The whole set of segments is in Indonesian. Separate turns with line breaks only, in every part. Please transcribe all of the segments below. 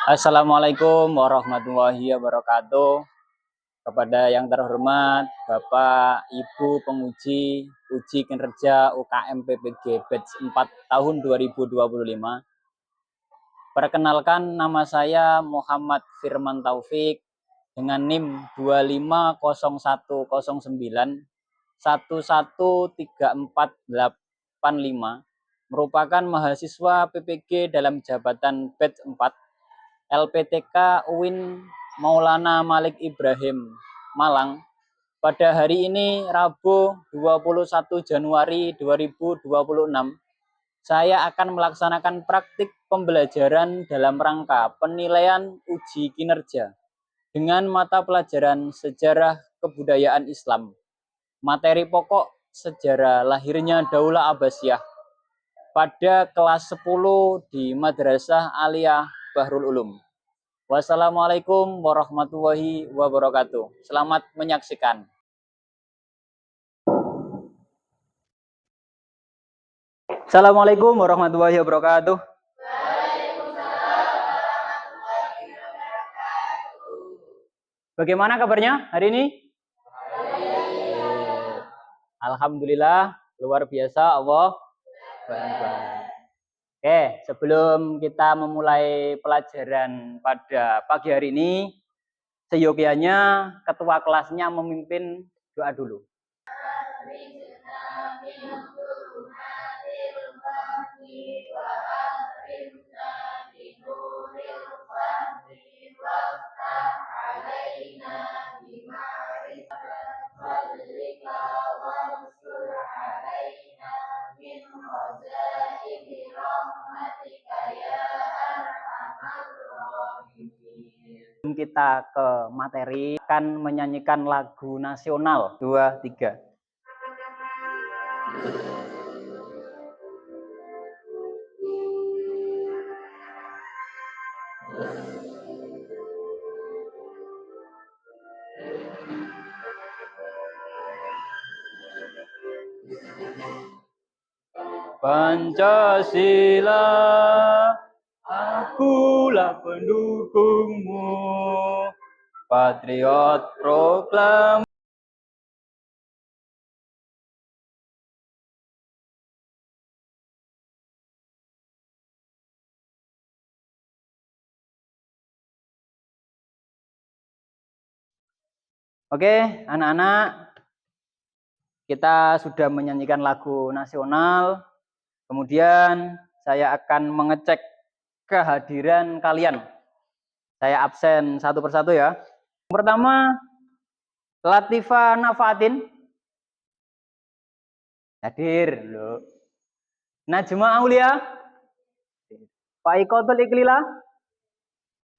Assalamualaikum warahmatullahi wabarakatuh. Kepada yang terhormat Bapak Ibu penguji uji kinerja UKM PPG Batch 4 tahun 2025. Perkenalkan, nama saya Muhammad Firman Taufik dengan NIM 25009113485, merupakan mahasiswa PPG dalam jabatan Batch 4 LPTK UIN Maulana Malik Ibrahim, Malang. Pada hari ini, Rabu 21 Januari 2026, saya akan melaksanakan praktik pembelajaran dalam rangka penilaian uji kinerja dengan mata pelajaran Sejarah Kebudayaan Islam. Materi pokok sejarah lahirnya Daulah Abbasiyah pada kelas 10 di Madrasah Aliyah Bahrul Ulum. Wassalamualaikum warahmatullahi wabarakatuh. Selamat menyaksikan. Assalamualaikum warahmatullahi wabarakatuh. Bagaimana kabarnya hari ini? Alhamdulillah, luar biasa, Allah. Oke, sebelum kita memulai pelajaran pada pagi hari ini, seyogianya ketua kelasnya memimpin doa dulu. Kita ke materi, akan menyanyikan lagu nasional 2, 3. Pancasila, akulah pendukungmu, patriot proklam. Oke, anak-anak, kita sudah menyanyikan lagu nasional. Kemudian saya akan mengecek kehadiran kalian. Saya absen satu persatu ya. Pertama, Latifa Nafatin. Hadir. Loh. Najma Aulia. Pak Ikotul Iklila.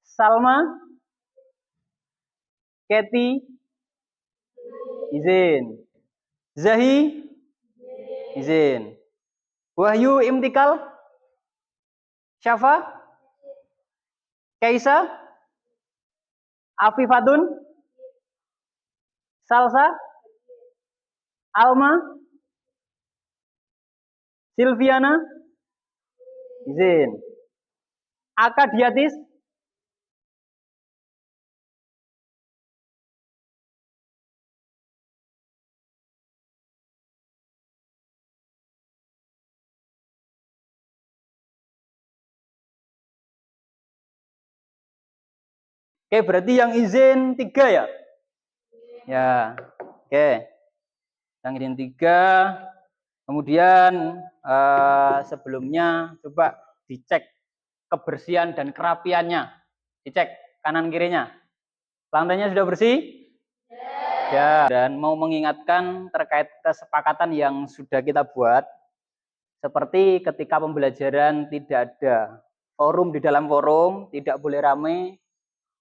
Salma. Keti. Izin. Zahi. Izin. Wahyu Imtikal. Syafa. Kaisa. Afifatun. Salsa. Alma. Silviana. Izin. Akadiatis. Oke, berarti yang izin 3 ya? Ya, oke. Yang izin 3. Kemudian sebelumnya coba dicek kebersihan dan kerapiannya. Dicek kanan kirinya. Lantainya sudah bersih? Ya. Dan mau mengingatkan terkait kesepakatan yang sudah kita buat. Seperti ketika pembelajaran tidak ada forum di dalam forum, tidak boleh ramai,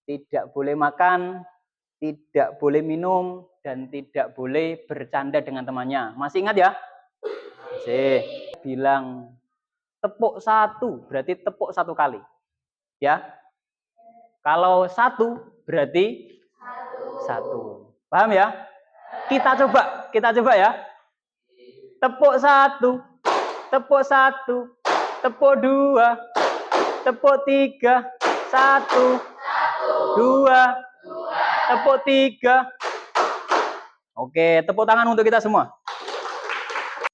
tidak boleh makan, tidak boleh minum, dan tidak boleh bercanda dengan temannya. Masih ingat ya? Masih. Bilang tepuk 1 berarti tepuk 1 kali. Ya. Kalau 1 berarti 1. Paham ya? Kita coba ya. Tepuk 1, tepuk 1, tepuk 2, tepuk 3, Satu, dua, tepuk tiga. Oke, tepuk tangan untuk kita semua.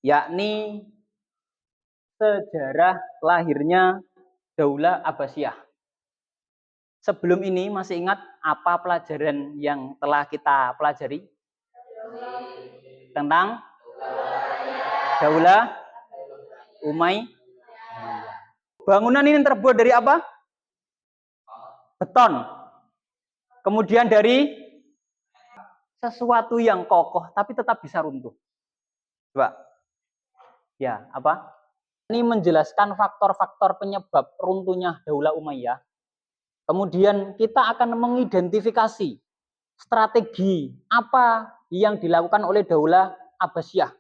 Yakni sejarah lahirnya Daulah Abbasiyah. Sebelum ini masih ingat apa pelajaran yang telah kita pelajari? Tentang Daulah Umayyah. Bangunan ini terbuat dari apa? Beton. Kemudian dari sesuatu yang kokoh tapi tetap bisa runtuh. Coba. Ya, apa? Ini menjelaskan faktor-faktor penyebab runtuhnya Daulah Umayyah. Kemudian kita akan mengidentifikasi strategi apa yang dilakukan oleh Daulah Abbasiyah.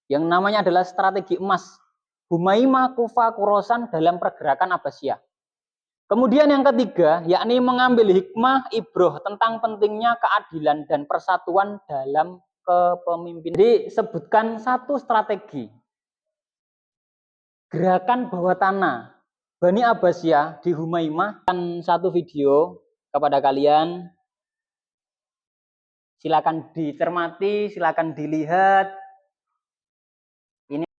Yang namanya adalah strategi emas. Humaimah, Kufah, Khurasan dalam pergerakan Abbasiyah. Kemudian yang ketiga, yakni mengambil hikmah ibroh tentang pentingnya keadilan dan persatuan dalam kepemimpinan. Jadi sebutkan satu strategi. Gerakan bawah tanah Bani Abbasiyah di Humaimah. Satu video kepada kalian. Silakan dicermati, silakan dilihat. Ini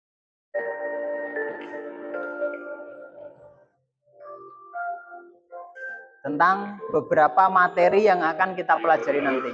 tentang beberapa materi yang akan kita pelajari nanti.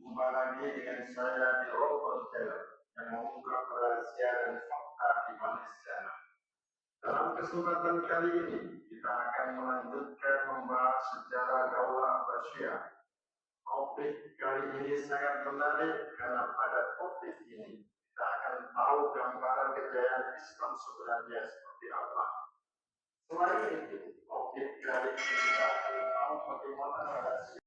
Jumpa lagi dengan saya di Hotel yang mengungkap rahasia dan fakta di Malaysia. Dalam kesempatan kali ini kita akan melanjutkan membahas sejarah Daulah Abbasiyah. Topik kali ini sangat menarik karena pada topik ini kita akan tahu gambaran kejayaan Islam sebenarnya seperti apa. Selain itu, topik kali ini kita akan tahu bagaimana rahasia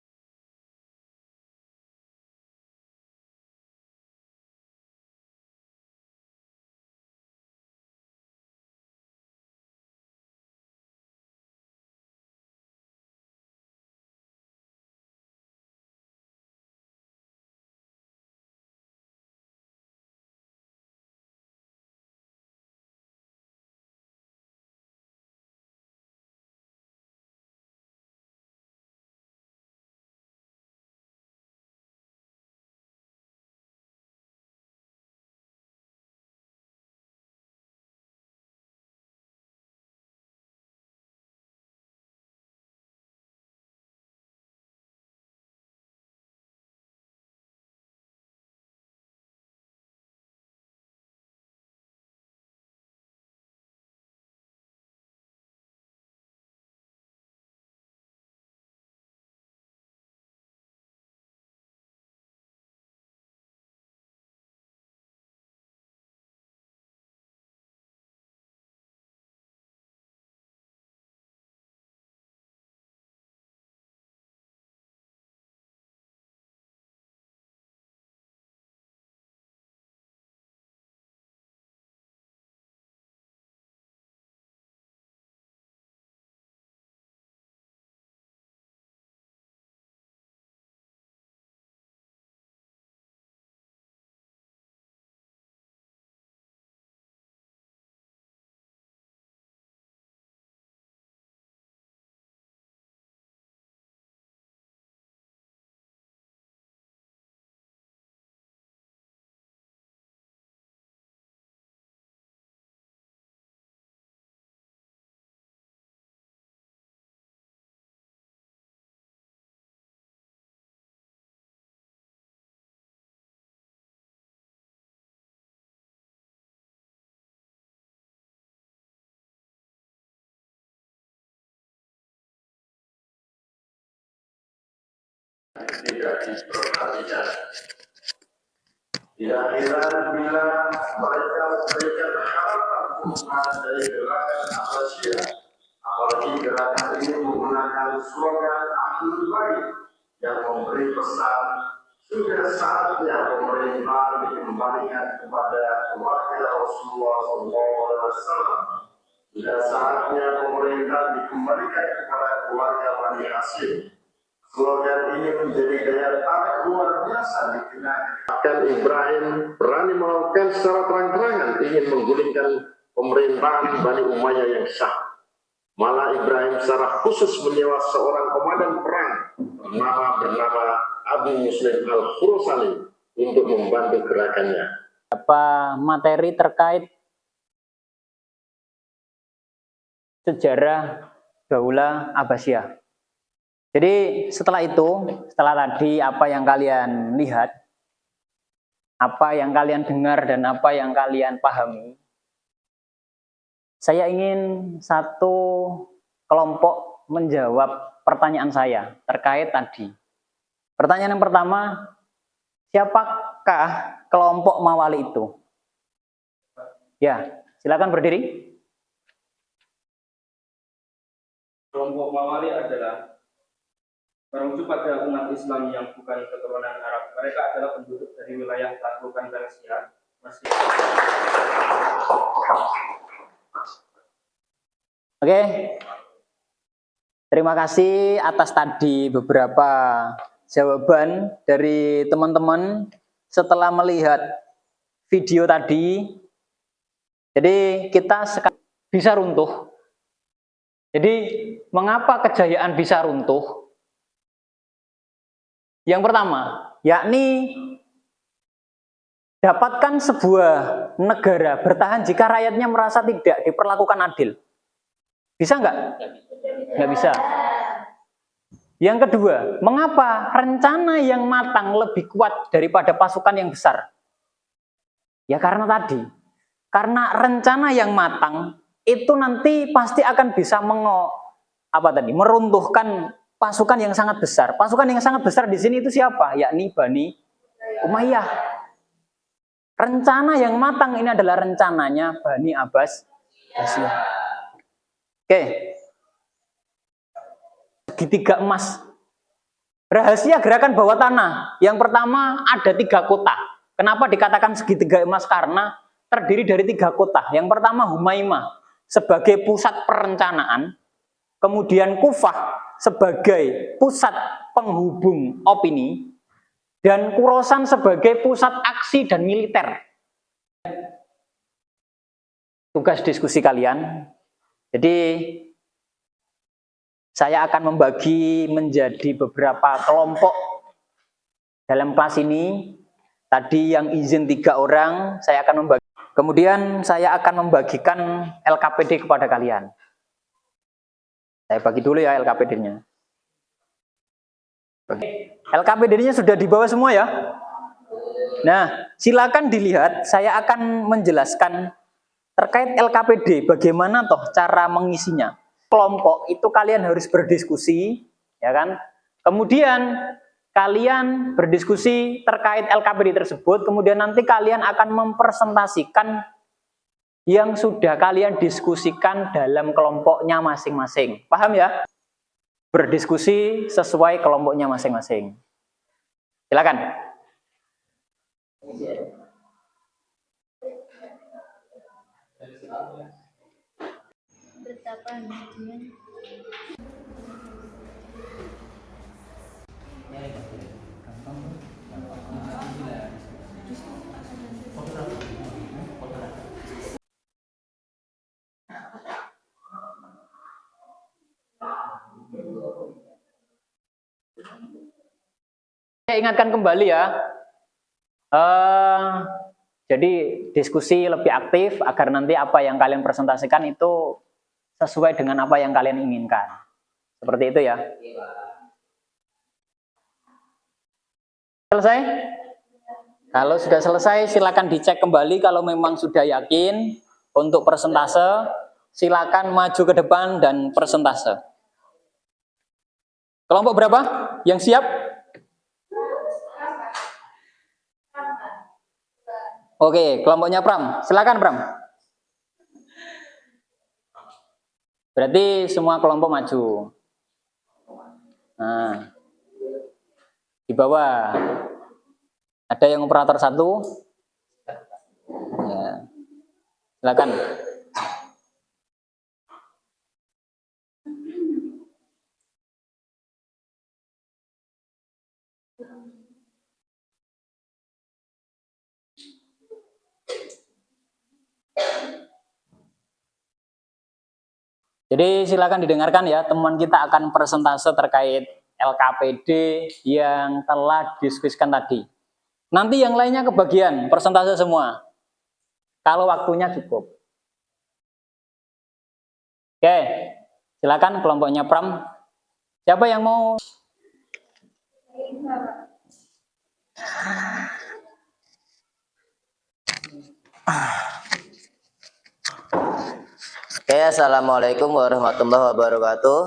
tidak diperhatikan. Tidak heran bila mereka memberikan harapan dukungan dari gerakan Abbasiyah
gerakan ini menggunakan slogan Ahlul Bait yang memberi pesan sudah saatnya pemerintahan dikembalikan kepada keluarga Rasulullah SAW. Sudah saatnya pemerintah dikembalikan kepada keluarga Bani Hashim. Slogan ini menjadi daya tarik luar biasa dikenakan. Ibrahim berani melakukan secara terang-terangan ingin menggulingkan pemerintahan Bani Umayyah yang sah. Malah Ibrahim secara khusus menyewa seorang komandan perang bernama Abu Muslim Al-Khurasani untuk membantu gerakannya.
Apa materi terkait sejarah Daulah Abbasiyah. Jadi setelah tadi apa yang kalian lihat, apa yang kalian dengar dan apa yang kalian pahami, saya ingin satu kelompok menjawab pertanyaan saya terkait tadi. Pertanyaan yang pertama, siapakah kelompok Mawali itu? Ya, silakan berdiri.
Kelompok Mawali adalah merujuk pada umat Islam yang bukan keturunan Arab. Mereka adalah penduduk dari wilayah Taklukan Persia, Mesir.
Oke, terima kasih atas tadi beberapa jawaban dari teman-teman setelah melihat video tadi. Jadi kita bisa runtuh. Jadi mengapa kejayaan bisa runtuh? Yang pertama, yakni dapatkan sebuah negara bertahan jika rakyatnya merasa tidak diperlakukan adil. Bisa nggak? Nggak bisa. Yang kedua, mengapa rencana yang matang lebih kuat daripada pasukan yang besar? Ya karena tadi, karena rencana yang matang itu nanti pasti akan bisa meruntuhkan pasukan yang sangat besar. Pasukan yang sangat besar di sini itu siapa? Yakni Bani Umayyah. Rencana yang matang ini adalah rencananya Bani Abbasiyah. Oke. Segitiga emas. Rahasia gerakan bawah tanah. Yang pertama ada 3 kota. Kenapa dikatakan segitiga emas? Karena terdiri dari 3 kota. Yang pertama Humaimah sebagai pusat perencanaan. Kemudian Kufah sebagai pusat penghubung opini, dan Khurasan sebagai pusat aksi dan militer. Tugas diskusi kalian. Jadi saya akan membagi menjadi beberapa kelompok dalam kelas ini. Tadi yang izin 3 orang, saya akan membagi. Kemudian saya akan membagikan LKPD kepada kalian. Saya bagi dulu ya LKPD-nya. LKPD-nya sudah dibawa semua ya? Nah, silakan dilihat. Saya akan menjelaskan terkait LKPD, bagaimana toh cara mengisinya. Kelompok itu kalian harus berdiskusi, ya kan? Kemudian kalian berdiskusi terkait LKPD tersebut, kemudian nanti kalian akan mempresentasikan yang sudah kalian diskusikan dalam kelompoknya masing-masing. Paham ya? Berdiskusi sesuai kelompoknya masing-masing. Silakan.
Betapa nikmatnya.
Saya ingatkan kembali ya, jadi diskusi lebih aktif agar nanti apa yang kalian presentasikan itu sesuai dengan apa yang kalian inginkan. Seperti itu ya. Selesai? Kalau sudah selesai silakan dicek kembali. Kalau memang sudah yakin untuk persentase, silakan maju ke depan dan persentase. Kelompok berapa? Yang siap? Oke, kelompoknya Pram. Silakan Pram. Berarti semua kelompok maju. Nah, di bawah ada yang operator 1. Ya, silakan. Jadi silakan didengarkan ya, teman kita akan persentase terkait LKPD yang telah diskusikan tadi. Nanti yang lainnya kebagian persentase semua, kalau waktunya cukup. Oke, silakan kelompoknya Pram. Siapa yang mau?
Oke, assalamualaikum warahmatullahi wabarakatuh.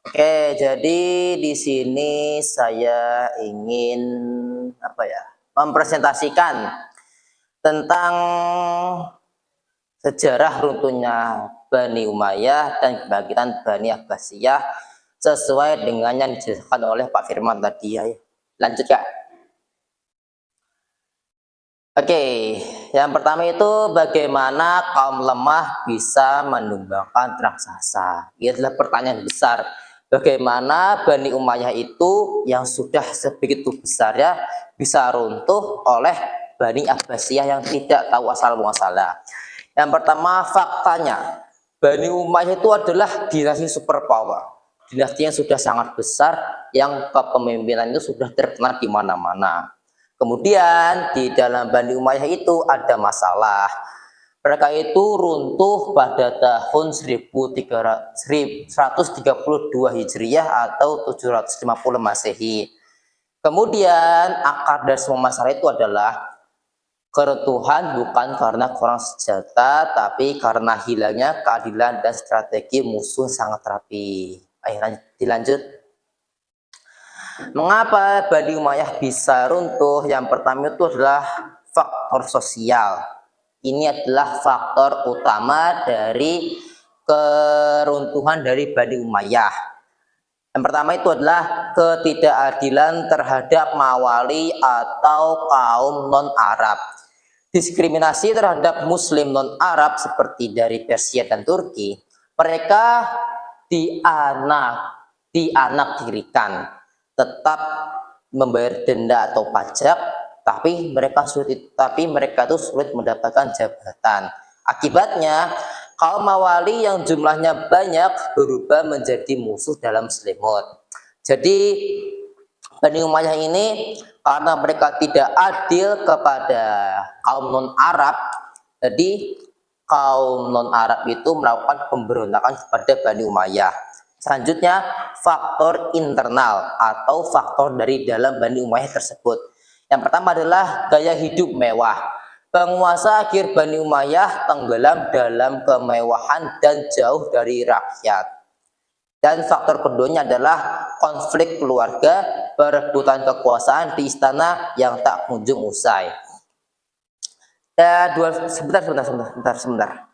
Oke, jadi di sini saya ingin mempresentasikan tentang sejarah runtuhnya Bani Umayyah dan kebangkitan Bani Abbasiyah sesuai dengan yang dijelaskan oleh Pak Firman tadi ya. Lanjut Kak. Oke, yang pertama itu bagaimana kaum lemah bisa menumbangkan raksasa. Ini adalah pertanyaan besar. Bagaimana Bani Umayyah itu yang sudah sebegitu besar ya bisa runtuh oleh Bani Abbasiyah yang tidak tahu asal muasalnya. Yang pertama faktanya, Bani Umayyah itu adalah dinasti superpower. Dinasti yang sudah sangat besar yang kepemimpinan itu sudah terkenal di mana-mana. Kemudian di dalam Bani Umayyah itu ada masalah. Mereka itu runtuh pada tahun 132 Hijriah atau 750 Masehi. Kemudian akar dari semua masalah itu adalah keruntuhan bukan karena kurang senjata, tapi karena hilangnya keadilan dan strategi musuh sangat rapi. Ayo dilanjut. Mengapa Bani Umayyah bisa runtuh? Yang pertama itu adalah faktor sosial. Ini adalah faktor utama dari keruntuhan dari Bani Umayyah. Yang pertama itu adalah ketidakadilan terhadap mawali atau kaum non-Arab. Diskriminasi terhadap Muslim non-Arab seperti dari Persia dan Turki, mereka dianaktirikan, tetap membayar denda atau pajak, tapi mereka itu sulit mendapatkan jabatan. Akibatnya kaum mawali yang jumlahnya banyak berubah menjadi musuh dalam selimut. Jadi Bani Umayyah ini karena mereka tidak adil kepada kaum non-Arab, jadi kaum non-Arab itu melakukan pemberontakan kepada Bani Umayyah. Selanjutnya, faktor internal atau faktor dari dalam Bani Umayyah tersebut. Yang pertama adalah gaya hidup mewah. Penguasa akhir Bani Umayyah tenggelam dalam kemewahan dan jauh dari rakyat. Dan faktor keduanya adalah konflik keluarga, perebutan kekuasaan di istana yang tak kunjung usai. Sebentar.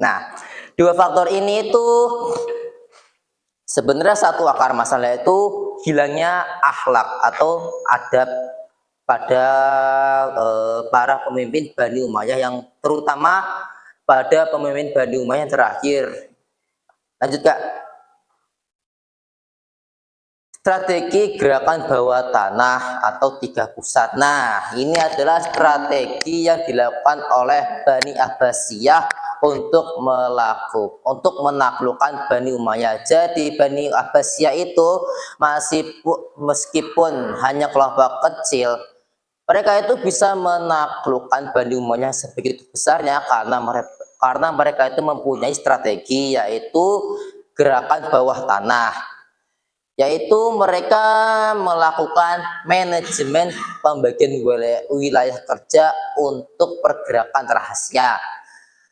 Nah, dua faktor ini itu sebenarnya satu akar masalah itu hilangnya akhlak atau adab pada para pemimpin Bani Umayyah, yang terutama pada pemimpin Bani Umayyah yang terakhir. Lanjut Kak. Strategi gerakan bawah tanah atau 3 pusat. Nah, ini adalah strategi yang dilakukan oleh Bani Abbasiyah untuk menaklukkan Bani Umayyah. Jadi Bani Abbasiyah itu meskipun hanya kelompok kecil, mereka itu bisa menaklukkan Bani Umayyah sebegitu besarnya karena mereka itu mempunyai strategi, yaitu gerakan bawah tanah, yaitu mereka melakukan manajemen pembagian wilayah kerja untuk pergerakan rahasia.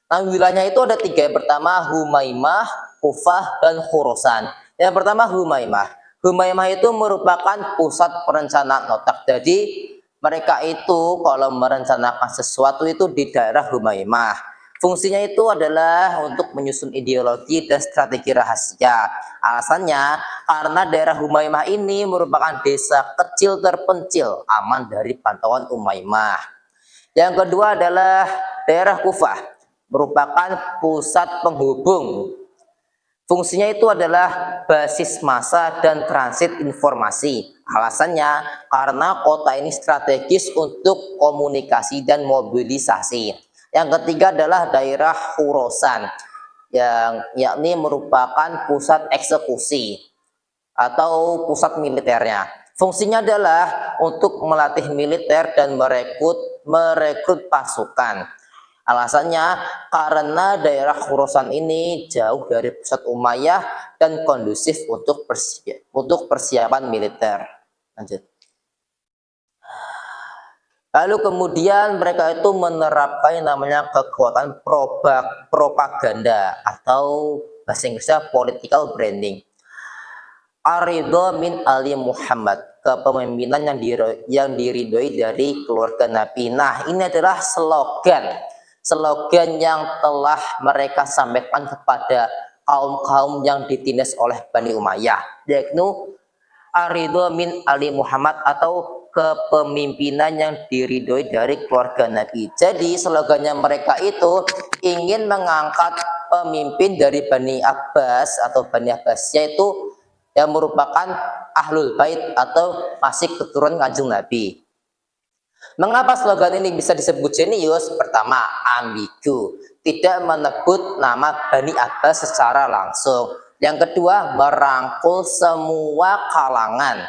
Nah, wilayahnya itu ada 3. Yang pertama Humaimah, Kufah, dan Khurasan. Yang pertama Humaimah. Humaimah itu merupakan pusat perencanaan otak. Jadi mereka itu kalau merencanakan sesuatu itu di daerah Humaimah. Fungsinya itu adalah untuk menyusun ideologi dan strategi rahasia. Alasannya karena daerah Humaimah ini merupakan desa kecil terpencil, aman dari pantauan Umaymah. Yang kedua adalah daerah Kufah, merupakan pusat penghubung. Fungsinya itu adalah basis massa dan transit informasi. Alasannya karena kota ini strategis untuk komunikasi dan mobilisasi. Yang ketiga adalah daerah Khurasan, yang yakni merupakan pusat eksekusi atau pusat militernya. Fungsinya adalah untuk melatih militer dan merekrut pasukan. Alasannya karena daerah Khurasan ini jauh dari pusat Umayyah dan kondusif untuk persiapan militer. Lanjut. Lalu kemudian mereka itu menerapkan yang namanya kekuatan propaganda atau bahasa Inggrisnya political branding. Ar-ridha min Ali Muhammad, kepemimpinan yang diridhoi dari keluarga Nabi. Nah, ini adalah slogan yang telah mereka sampaikan kepada kaum-kaum yang ditindas oleh Bani Umayyah, yaitu ar-ridha min Ali Muhammad atau kepemimpinan yang diridhoi dari keluarga Nabi. Jadi slogannya mereka itu ingin mengangkat pemimpin dari Bani Abbas atau Bani Abbasiyah itu yang merupakan Ahlul Bait atau masih keturunan Kanjeng Nabi. Mengapa slogan ini bisa disebut jenius? Pertama, ambigu, tidak menyebut nama Bani Abbas secara langsung. Yang kedua, merangkul semua kalangan,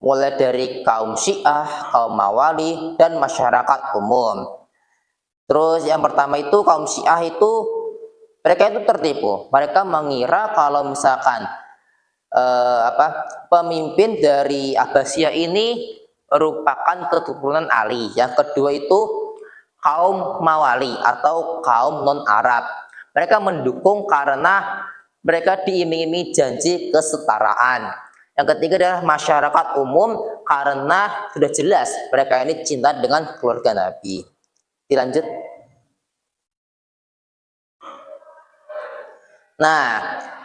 mulai dari kaum Syiah, kaum Mawali, dan masyarakat umum. Terus yang pertama itu kaum Syiah itu mereka itu tertipu. Mereka mengira kalau misalkan pemimpin dari Abbasiyah ini merupakan keturunan Ali. Yang kedua itu kaum Mawali atau kaum non-Arab. Mereka mendukung karena mereka diiming-imingi janji kesetaraan. Yang ketiga adalah masyarakat umum karena sudah jelas mereka ini cinta dengan keluarga Nabi. Dilanjut. Nah,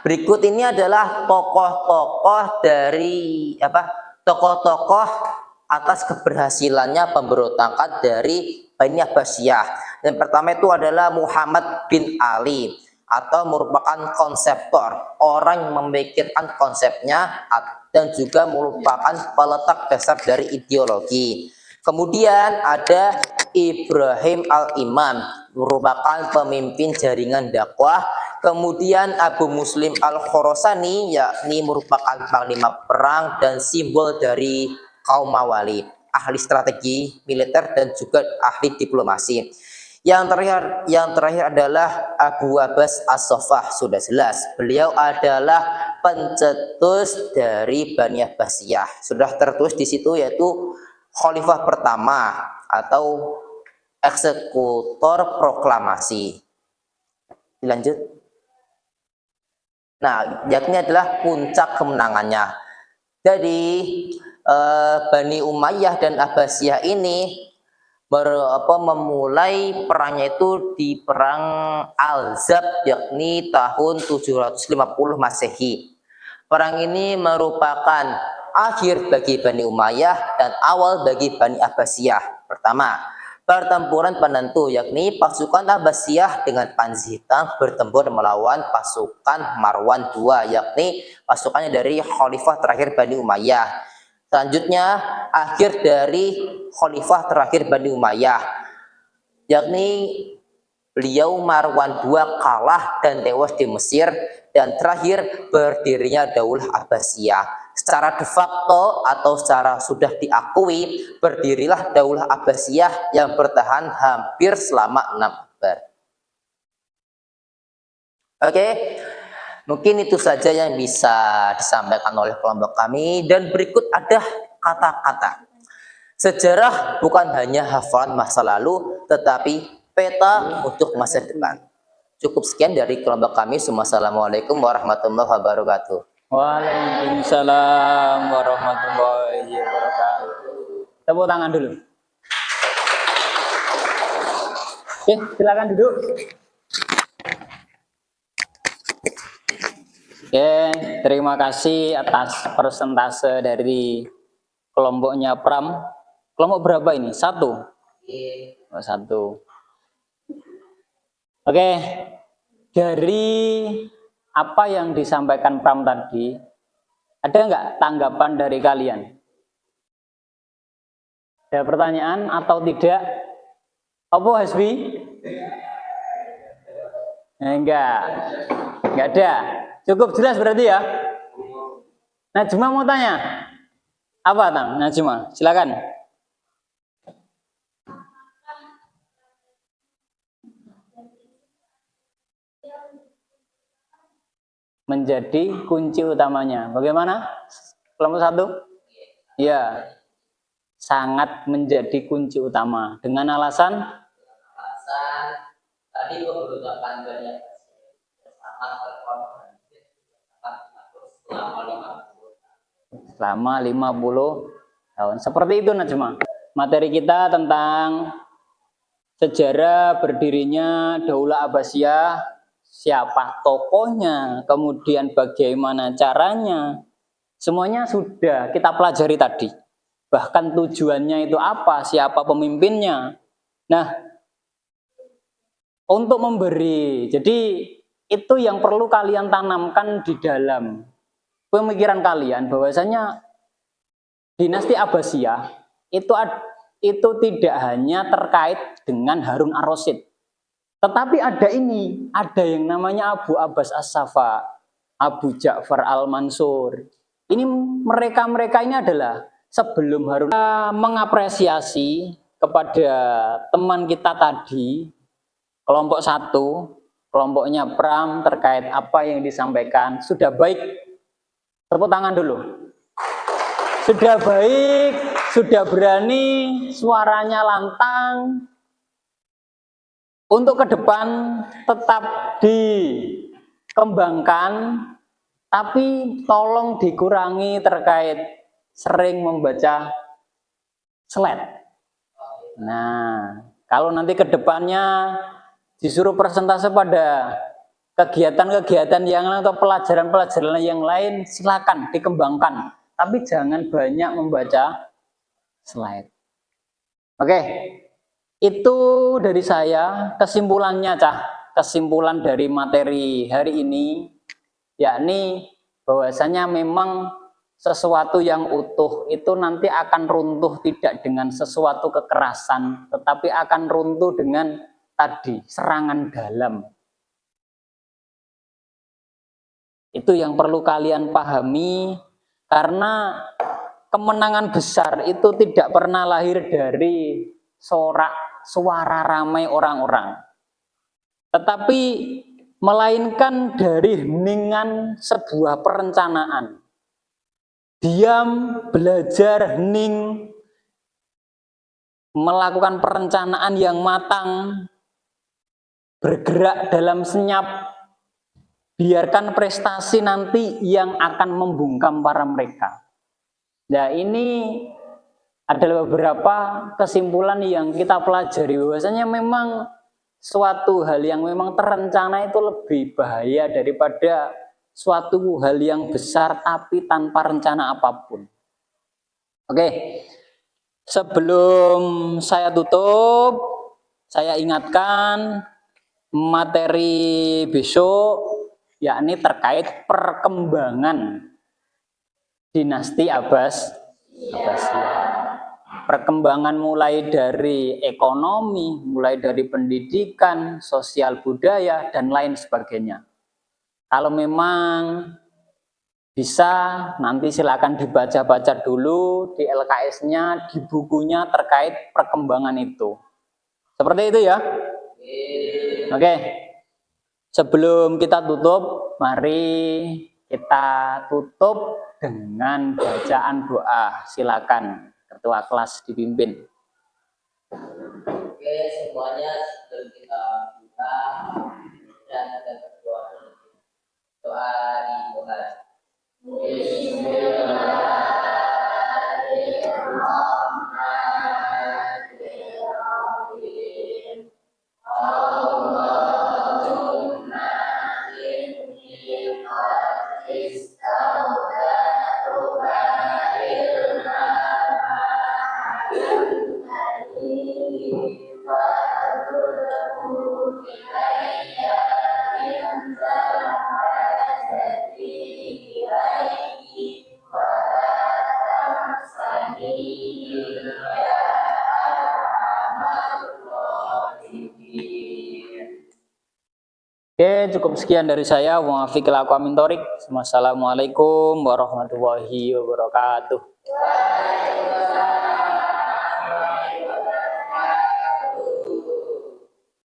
berikut ini adalah tokoh-tokoh dari tokoh-tokoh atas keberhasilannya pemberontakan dari Bani Abbasiyah. Yang pertama itu adalah Muhammad bin Ali atau merupakan konseptor, orang yang memikirkan konsepnya dan juga merupakan peletak dasar dari ideologi. Kemudian ada Ibrahim Al-Imam, merupakan pemimpin jaringan dakwah. Kemudian Abu Muslim Al-Khorasani, yakni merupakan panglima perang dan simbol dari kaum Mawali, ahli strategi militer dan juga ahli diplomasi. Yang terakhir adalah Abu Abbas As-Saffah, sudah jelas. Beliau adalah pencetus dari Bani Abbasiyah. Sudah tertulis di situ yaitu khalifah pertama atau eksekutor proklamasi. Dilanjut. Nah, yakni adalah puncak kemenangannya. Jadi Bani Umayyah dan Abbasiyah ini memulai perangnya itu di perang Al-Zab, yakni tahun 750 Masehi. Perang ini merupakan akhir bagi Bani Umayyah dan awal bagi Bani Abbasiyah. Pertama, pertempuran penentu, yakni pasukan Abbasiyah dengan Panji Hitam bertempur melawan pasukan Marwan II, yakni pasukannya dari khalifah terakhir Bani Umayyah. Selanjutnya, akhir dari khalifah terakhir Bani Umayyah, yakni beliau Marwan II kalah dan tewas di Mesir, dan terakhir berdirinya Daulah Abbasiyah. Secara de facto atau secara sudah diakui, berdirilah Daulah Abbasiyah yang bertahan hampir selama 6 abad. Oke. Mungkin itu saja yang bisa disampaikan oleh kelompok kami, dan berikut ada kata-kata. Sejarah bukan hanya hafalan masa lalu, tetapi peta untuk masa depan. Cukup sekian dari kelompok kami. Wassalamualaikum warahmatullahi wabarakatuh.
Waalaikumsalam warahmatullahi wabarakatuh. Tepuk tangan dulu. Oke, silakan duduk. Oke, terima kasih atas persentase dari kelompoknya Pram. Kelompok berapa ini? 1? Oh, 1. Oke, dari apa yang disampaikan Pram tadi, ada nggak tanggapan dari kalian? Ada pertanyaan atau tidak? Apa Hasbi? Enggak ada. Cukup jelas berarti ya? Najma mau tanya? Apa Tang? Najma, silakan. Menjadi kunci utamanya. Bagaimana? Kelompok 1? Ya, sangat menjadi kunci utama. Dengan alasan
tadi kebetulan banyak
selama 50 tahun. Seperti itu Najma. Materi kita tentang sejarah berdirinya Daulah Abbasiyah, siapa tokohnya, kemudian bagaimana caranya, semuanya sudah kita pelajari tadi. Bahkan tujuannya itu apa, siapa pemimpinnya. Nah, untuk memberi, jadi itu yang perlu kalian tanamkan di dalam pemikiran kalian, bahwasanya dinasti Abbasiyah itu tidak hanya terkait dengan Harun ar-Rasyid, tetapi ada yang namanya Abu Abbas As-Safa, Abu Ja'far Al-Mansur. Ini mereka ini adalah sebelum Harun mengapresiasi kepada teman kita tadi, kelompok 1, kelompoknya Pram terkait apa yang disampaikan, sudah baik. Tepuk tangan dulu. Sudah baik, sudah berani, suaranya lantang. Untuk ke depan tetap dikembangkan, tapi tolong dikurangi terkait sering membaca slide. Nah, kalau nanti ke depannya disuruh persentase pada kegiatan-kegiatan yang lain atau pelajaran-pelajaran yang lain, silakan dikembangkan. Tapi jangan banyak membaca slide. Oke, itu dari saya. Kesimpulannya, kesimpulan dari materi hari ini, yakni bahwasanya memang sesuatu yang utuh itu nanti akan runtuh tidak dengan sesuatu kekerasan, tetapi akan runtuh dengan tadi, serangan dalam. Itu yang perlu kalian pahami, karena kemenangan besar itu tidak pernah lahir dari suara ramai orang-orang, tetapi melainkan dari heningan sebuah perencanaan. Diam, belajar, hening, melakukan perencanaan yang matang, bergerak dalam senyap, biarkan prestasi nanti yang akan membungkam para mereka. Nah, ini adalah beberapa kesimpulan yang kita pelajari, bahwasanya memang suatu hal yang memang terencana itu lebih bahaya daripada suatu hal yang besar tapi tanpa rencana apapun. Oke, sebelum saya tutup, saya ingatkan materi besok, yakni terkait perkembangan dinasti Abbasiyah. Perkembangan mulai dari ekonomi, mulai dari pendidikan, sosial budaya, dan lain sebagainya. Kalau memang bisa, nanti silakan dibaca-baca dulu di LKS-nya, di bukunya terkait perkembangan itu. Seperti itu ya? Oke. Sebelum kita tutup, mari kita tutup dengan bacaan doa. Silakan ketua kelas dipimpin.
Oke, semuanya sebelum kita buka dan ada berdoa. Doa dimulai. Bismillahirrahmanirrahim.
Oke, cukup sekian dari saya. Muafiq lakum min thoriq. Wassalamualaikum warahmatullahi wabarakatuh.